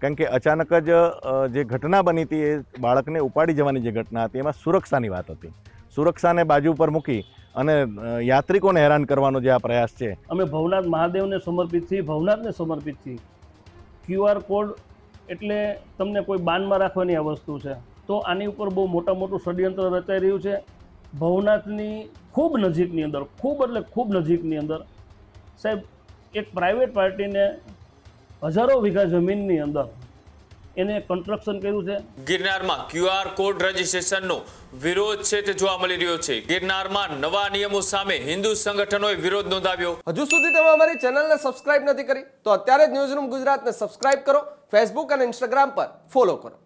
કારણ કે અચાનક જ જે ઘટના બની હતી એ બાળકને ઉપાડી જવાની જે ઘટના હતી એમાં સુરક્ષાની વાત હતી. સુરક્ષાને બાજુ પર મૂકી અને યાત્રિકોને હેરાન કરવાનો જે આ પ્રયાસ છે. અમે ભવનાથ મહાદેવને સમર્પિત છીએ, ભવનાથને સમર્પિત છીએ. QR કોડ એટલે તમને કોઈ બાનમાં રાખવાની આ વસ્તુ છે. તો આની ઉપર બહુ મોટું ષડયંત્ર રચાઈ રહ્યું છે. ભવનાથની ખૂબ નજીકની અંદર, ખૂબ એટલે ખૂબ નજીકની અંદર સાહેબ એક પ્રાઇવેટ પાર્ટીને હજારો વીઘા જમીનની અંદર એને કન્સ્ટ્રક્શન કર્યું છે. ગિરનારમાં QR કોડ રજીસ્ટ્રેશનનો વિરોધ છે તે જોવા મળી રહ્યો છે. ગિરનારમાં નવા નિયમો સામે હિન્દુ સંગઠનોએ વિરોધ નોંધાવ્યો. હજુ સુધી તમે અમારી ચેનલને સબસ્ક્રાઇબ નથી કરી તો અત્યારે જ ન્યૂઝરૂમ ગુજરાતને સબસ્ક્રાઇબ કરો, ફેસબુક અને ઇન્સ્ટાગ્રામ પર ફોલો કરો.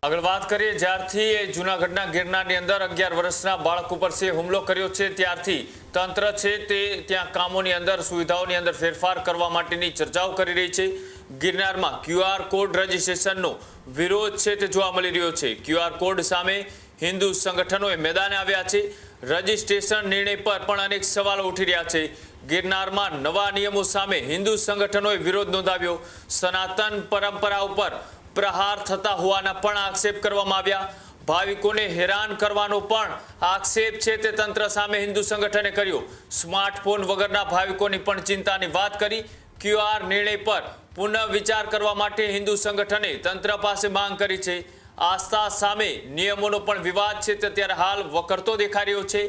આગળ વાત કરીએ, જ્યારથી એ જૂનાગઢના ગિરનારની અંદર 11 વર્ષના બાળક ઉપર છે હુમલો કર્યો છે ત્યારથી તંત્ર છે તે ત્યાં કામોની અંદર, સુવિધાઓની અંદર ફેરફાર કરવા માટેની ચર્ચાઓ કરી રહી છે. ગિરનારમાં QR કોડ રજીસ્ટ્રેશનનો વિરોધ છે તે જોવા મળી રહ્યો છે. QR કોડ સામે હિન્દુ સંગઠનોએ મેદાને આવ્યા છે. રજીસ્ટ્રેશન નિર્ણય પર પણ અનેક સવાલો ઉઠી રહ્યા છે. ગિરનારમાં નવા નિયમો સામે હિન્દુ સંગઠનોએ વિરોધ નોંધાવ્યો. સનાતન પરંપરા ઉપર પ્રહાર થતા હોવાના પણ આક્ષેપ કરવામાં આવ્યા. ભાવિકોને હેરાન કરવાનો પણ આક્ષેપ છે તે તંત્ર સામે હિન્દુ સંગઠને કર્યો. સ્માર્ટફોન વગરના ભાવિકોની પણ ચિંતાની વાત કરી. QR નિર્ણય પર પુનઃ વિચાર કરવા માટે હિન્દુ સંગઠને તંત્ર પાસે માંગ કરી છે. આસ્થા સામે નિયમોનો પણ વિવાદ છે તે અત્યારે હાલ વકરતો દેખાઈ રહ્યો છે.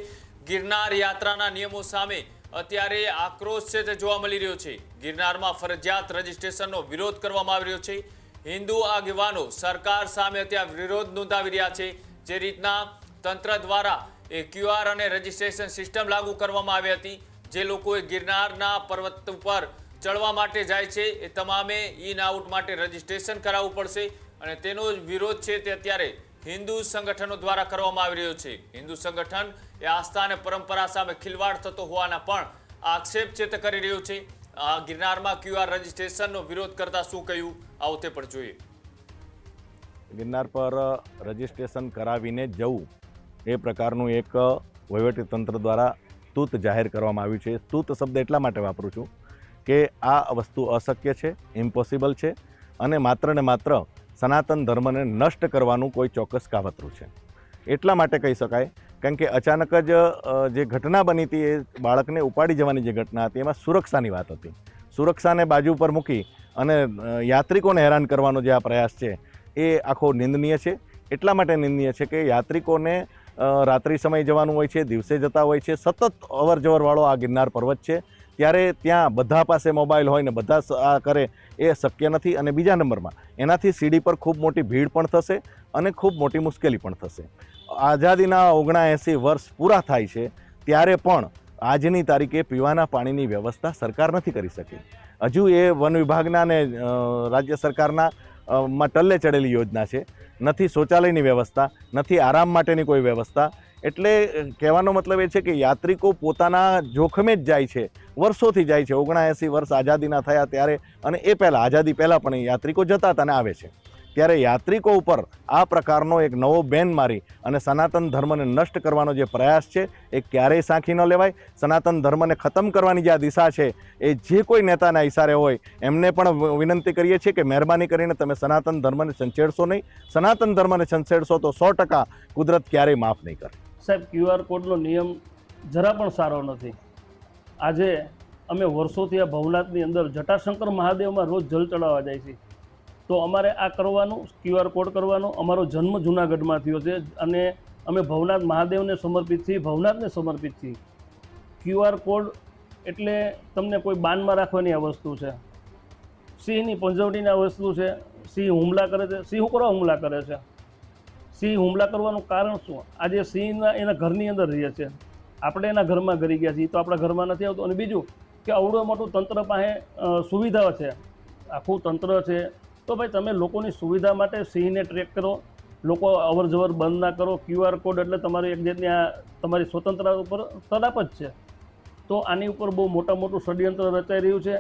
ગિરનાર યાત્રાના નિયમો સામે અત્યારે આક્રોશ છે તે જોવા મળી રહ્યો છે. ગિરનારમાં ફરજિયાત રજીસ્ટ્રેશનનો વિરોધ કરવામાં આવી રહ્યો છે. હિન્દુ આગેવાનો સરકાર સામે અત્યારે વિરોધ નોંધાવી રહ્યા છે. જે રીતના તંત્ર દ્વારા એ QR અને રજીસ્ટ્રેશન સિસ્ટમ લાગુ કરવામાં આવી હતી, જે લોકોએ ગિરનારના પર્વત ઉપર ચડવા માટે જાય છે એ તમામે ઇન આઉટ માટે રજીસ્ટ્રેશન કરાવવું પડશે અને તેનો વિરોધ છે તે અત્યારે હિન્દુ સંગઠનો દ્વારા કરવામાં આવી રહ્યો છે. હિન્દુ સંગઠન એ આસ્થા અને પરંપરા સામે ખિલવાડ થતો હોવાના પણ આક્ષેપ છે તે કરી રહ્યું છે. ગિરનારમાં QR રજીસ્ટ્રેશનનો વિરોધ કરતા શું કહ્યું આવો તે પણ જોઈએ. ગિરનાર પર રજીસ્ટ્રેશન કરાવીને જવું એ પ્રકારનું એક વહીવટીતંત્ર દ્વારા તૂત જાહેર કરવામાં આવ્યું છે. તૂત શબ્દ એટલા માટે વાપરું છું કે આ વસ્તુ અશક્ય છે, ઇમ્પોસિબલ છે અને માત્ર ને માત્ર સનાતન ધર્મને નષ્ટ કરવાનું કોઈ ચોક્કસ કાવતરું છે. એટલા માટે કહી શકાય કારણ કે અચાનક જ જે ઘટના બની હતી એ બાળકને ઉપાડી જવાની જે ઘટના હતી એમાં સુરક્ષાની વાત હતી. સુરક્ષાને બાજુ પર મૂકી અને યાત્રિકોને હેરાન કરવાનો જે આ પ્રયાસ છે એ આખો નિંદનીય છે. એટલા માટે નિંદનીય છે કે યાત્રિકોને રાત્રિ સમય જવાનું હોય છે, દિવસે જતા હોય છે. સતત અવર જવરવાળો આ ગિરનાર પર્વત છે, ત્યારે ત્યાં બધા પાસે મોબાઈલ હોય ને બધા આ કરે એ શક્ય નથી. અને બીજા નંબરમાં એનાથી સીડી પર ખૂબ મોટી ભીડ પણ થશે અને ખૂબ મોટી મુશ્કેલી પણ થશે. આઝાદીના 79 વર્ષ પૂરા થાય છે ત્યારે પણ આજની તારીખે પીવાના પાણીની વ્યવસ્થા સરકાર નથી કરી શકી. હજુ એ વન વિભાગના ને રાજ્ય સરકારના માં ટલ્લે ચડેલી યોજના છે. નથી શૌચાલયની વ્યવસ્થા, નથી આરામ માટેની કોઈ વ્યવસ્થા. એટલે કહેવાનો મતલબ એ છે કે યાત્રિકો પોતાના જોખમે જ જાય છે, વર્ષોથી જાય છે. 79 વર્ષ આઝાદીના થયા ત્યારે અને એ પહેલાં, આઝાદી પહેલાં પણ યાત્રિકો જતા હતા અને આવે છે. ત્યારે યાત્રિકો ઉપર આ પ્રકારનો એક નવો બેન મારી અને સનાતન ધર્મને નષ્ટ કરવાનો જે પ્રયાસ છે એ ક્યારેય સાંખી ન લેવાય. સનાતન ધર્મને ખતમ કરવાની જે આ દિશા છે એ જે કોઈ નેતાના ઇશારે હોય એમને પણ વિનંતી કરીએ છીએ કે મહેરબાની કરીને તમે સનાતન ધર્મને સંછેડશો નહીં. સનાતન ધર્મને સંછેડશો તો 100% કુદરત ક્યારેય માફ નહીં કરે. સાહેબ QR કોડનો નિયમ જરા પણ સારો નથી. આજે અમે વર્ષોથી આ ભવનાથની અંદર જટાશંકર મહાદેવમાં રોજ જલ ચડાવવા જાય છે. તો અમારે આ કરવાનું, QR કોડ કરવાનો. અમારો જન્મ જૂનાગઢમાં થયો છે અને અમે ભવનાથ મહાદેવને સમર્પિત છીએ, ભવનાથને સમર્પિત છીએ. QR કોડ એટલે તમને કોઈ બાનમાં રાખવાની આ વસ્તુ છે. સિંહની પંજવણીની આ વસ્તુ છે. સિંહ હુમલા કરે છે. સિંહ ઉપર હુમલા કરે છે. સિંહ હુમલા કરવાનું કારણ શું? આજે સિંહના એના ઘરની અંદર રહે છે, આપણે એના ઘરમાં ગરી ગયા છીએ તો આપણા ઘરમાં નથી આવતો. અને બીજું કે આવડું મોટું તંત્ર પાસે સુવિધાઓ છે, આખું તંત્ર છે, તો ભાઈ તમે લોકોની સુવિધા માટે સિંહને ટ્રેક કરો, લોકો અવર જવર બંધ ના કરો. QR કોડ એટલે તમારી એક જાતની આ તમારી સ્વતંત્રતા ઉપર તડાપ જ છે. તો આની ઉપર બહુ મોટું ષડયંત્ર રચાઈ રહ્યું છે.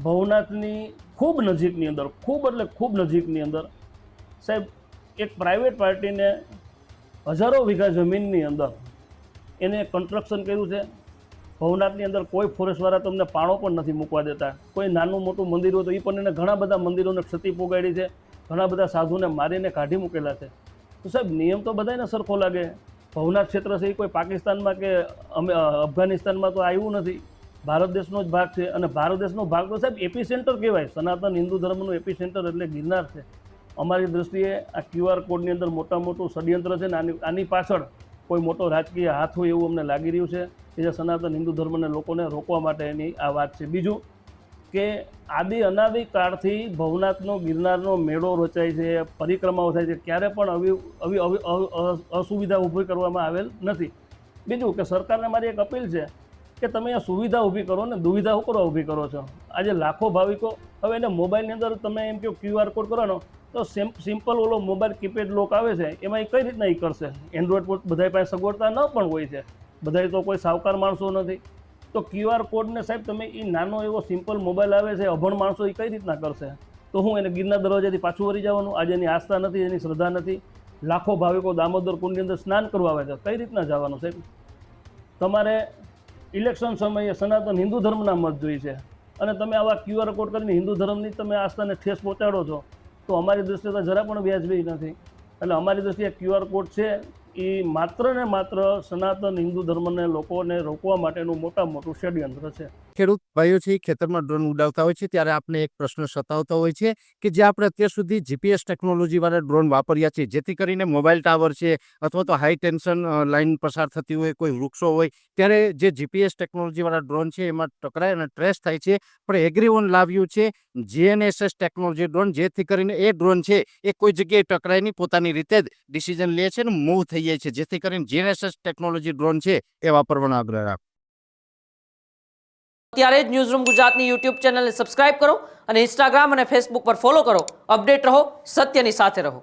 ભવનાથની ખૂબ નજીકની અંદર, ખૂબ નજીકની અંદર સાહેબ એક પ્રાઇવેટ પાર્ટીને હજારો વીઘા જમીનની અંદર એને કન્સ્ટ્રક્શન કર્યું છે. ભવનાથની અંદર કોઈ ફોરેસ્ટવાળા તમને પાણો પણ નથી મૂકવા દેતા. કોઈ નાનું મોટું મંદિર હોય તો એ પણ એને ઘણા બધા મંદિરોને ક્ષતિ પોગાડી છે, ઘણા બધા સાધુને મારીને કાઢી મૂકેલા છે. તો સાહેબ નિયમ તો બધાને સરખો લાગે. ભવનાથ ક્ષેત્ર છે એ કોઈ પાકિસ્તાનમાં કે અફઘાનિસ્તાનમાં તો આવ્યું નથી, ભારત દેશનો જ ભાગ છે. અને ભારત દેશનો ભાગ તો સાહેબ એપી સેન્ટર કહેવાય. સનાતન હિન્દુ ધર્મનું એપી સેન્ટર એટલે ગિરનાર છે. અમારી દૃષ્ટિએ આ QR કોડની અંદર મોટું ષડયંત્ર છે ને આની પાછળ કોઈ મોટો રાજકીય હાથ હોય એવું અમને લાગી રહ્યું છે કે જે સનાતન હિન્દુ ધર્મને લોકોને રોકવા માટેની આ વાત છે. બીજું કે અનાદિ કાળથી ભવનાથનો ગિરનારનો મેળો રચાય છે, પરિક્રમાઓ થાય છે, ક્યારે પણ આવી અસુવિધા ઊભી કરવામાં આવેલ નથી. બીજું કે સરકારને મારી એક અપીલ છે કે તમે આ સુવિધા ઊભી કરો ને દુવિધા ઉપર ઊભી કરો છો. આજે લાખો ભાવિકો હવે એને મોબાઈલની અંદર તમે એમ કહો QR કોડ કરવાનો તો સિમ્પલ ઓલો મોબાઈલ કીપેડ લોક આવે છે એમાં એ કઈ રીતના એ કરશે. એન્ડ્રોઈડ બધા પાસે સગવડતા ન પણ હોય છે, બધા તો કોઈ સાવકાર માણસો નથી. તો QR કોડને સાહેબ તમે એ નાનો એવો સિમ્પલ મોબાઈલ આવે છે, અભણ માણસો એ કઈ રીતના કરશે? તો હું એને ગિરનાર દરવાજાથી પાછું વળી જવાનું? આજે એની આસ્થા નથી, એની શ્રદ્ધા નથી. લાખો ભાવિકો દામોદર કુંડની અંદર સ્નાન કરવા આવે છે, કઈ રીતના જવાનું સાહેબ? તમારે ઇલેક્શન સમયે સનાતન હિન્દુ ધર્મના મત જોઈ છે અને તમે આવા QR કોડ કરીને હિન્દુ ધર્મની તમે આસ્થાને ઠેસ પહોંચાડો છો, તો અમારી દૃષ્ટિએ તો જરા પણ વ્યાજબી નથી. એટલે અમારી દૃષ્ટિએ QR કોડ છે એ માત્ર ને માત્ર સનાતન હિન્દુ ધર્મને લોકોને રોકવા માટેનું મોટું ષડયંત્ર છે. ખેડૂત ભાઈઓ છે ખેતરમાં ડ્રોન ઉડાવતા હોય છે ત્યારે આપણે એક પ્રશ્ન સતાવતો હોય છે કે જે આપણે અત્યાર સુધી GPS ટેકનોલોજી વાળા ડ્રોન વાપર્યા છે, જેથી કરીને મોબાઈલ ટાવર છે અથવા તો હાઈ ટેન્શન લાઇન પસાર થતી હોય, કોઈ વૃક્ષો હોય, ત્યારે જે GPS ટેકનોલોજી વાળા ડ્રોન છે એમાં ટકરાય અને ટ્રેસ થાય છે. પણ એગ્રીવન લાવ્યું છે GNSS ટેકનોલોજી ડ્રોન, જેથી કરીને એ ડ્રોન છે એ કોઈ જગ્યાએ ટકરાય નહીં, પોતાની રીતે જ ડિસિઝન લે છે ને મૂવ થઈ જાય છે, જેથી કરીને GNSS ટેકનોલોજી ડ્રોન છે એ વાપરવાનો આગ્રહ રાખો. ત્યારે જ ન્યૂઝરૂમ ગુજરાતની YouTube ચેનલને સબસ્ક્રાઇબ કરો અને Instagram અને Facebook પર ફોલો કરો. અપડેટ રહો, સત્યની સાથે રહો.